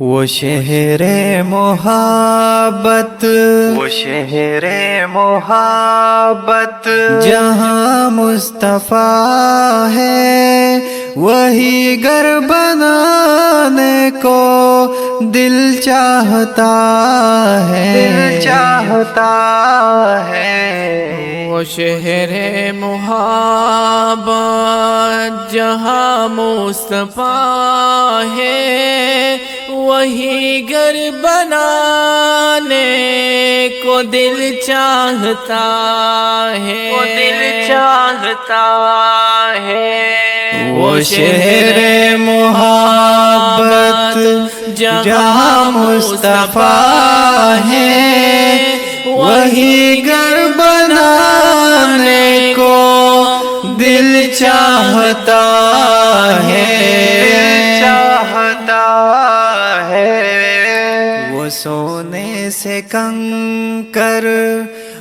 وہ شہر محبت، وہ شہر محبت جہاں مصطفیٰ ہے، وہی گھر بنانے کو دل چاہتا ہے، دل چاہتا ہے۔ وہ شہر محبت جہاں مصطفیٰ ہے، وہی گھر بنانے کو دل چاہتا ہے، وہ دل چاہتا ہے۔ وہ شہر محبت جہاں مصطفیٰ ہے، وہی گھر بنانے کو دل چاہتا ہے، چاہتا ہے۔ وہ سونے سے کنکر،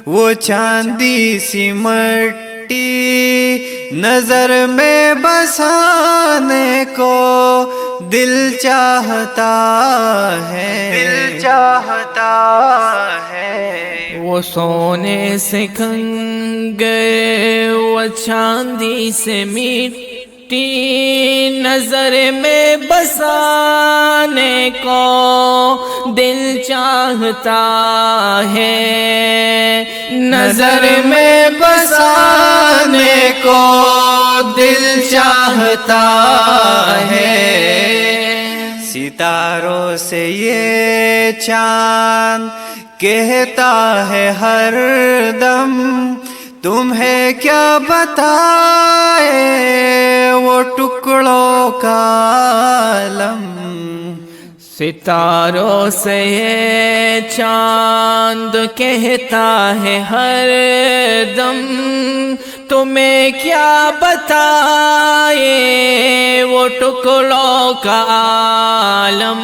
وہ چاندی سی مٹی نظر میں بسانے کو دل چاہتا ہے، دل چاہتا ہے۔ وہ سونے سے کنگے، وہ چاندی سے مٹی نظر میں بسانے کو دل چاہتا ہے، نظر میں بسانے کو دل چاہتا ہے۔ ستاروں سے یہ چاند کہتا ہے ہر دم، تمہیں کیا بتائے وہ ٹکڑوں کا عالم۔ ستاروں سے یہ چاند کہتا ہے ہر دم، تمہیں کیا بتائے وہ ٹکڑوں کا عالم۔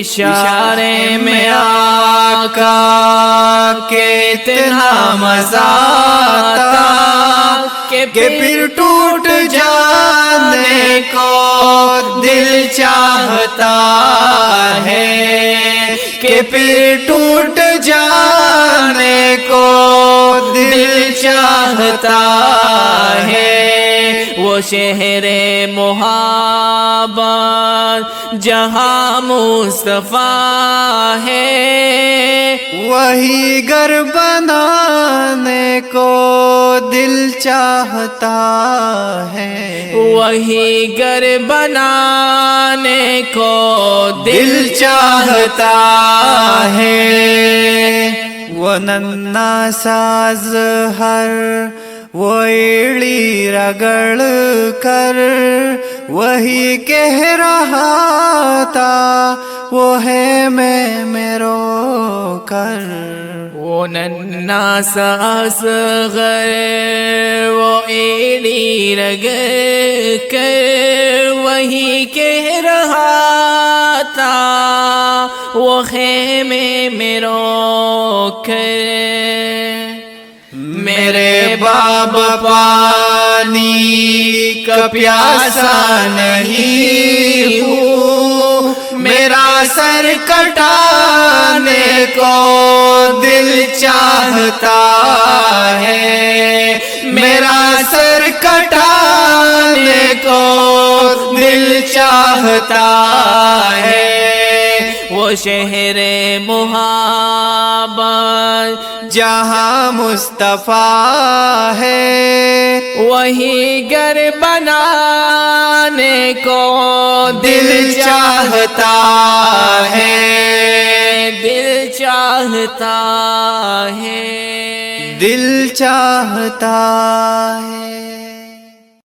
اشارے میں آقا کے اتنا مزہ آتا کہ پھر ٹوٹ جانے کو دل چاہتا ہے، کہ پھر ٹوٹ جانے کو دل چاہتا ہے۔ وہ شہر محبت جہاں مصطفیٰ ہے، وہی گھر بنانے کو دل چاہتا ہے، وہی گھر بنانے کو دل چاہتا ہے۔ وہ ننھا ساز ہر وہ ایڑی رگڑ کر وہی کہہ رہا تھا، وہ ہے میں رو کر۔ وہ ننھا سا اصغر وہ ایڑی رگڑ کر وہی کہہ رہا تھا، وہ خیمے میں رو کر۔ میرے باب پانی کا پیاسا نہیں ہوں، میرا سر کٹانے کو دل چاہتا ہے، میرا سر کٹانے کو دل چاہتا ہے۔ وہ شہر محبت جہاں مصطفیٰ ہے، وہی گھر بنانے کو دل چاہتا ہے، دل چاہتا ہے، دل چاہتا ہے۔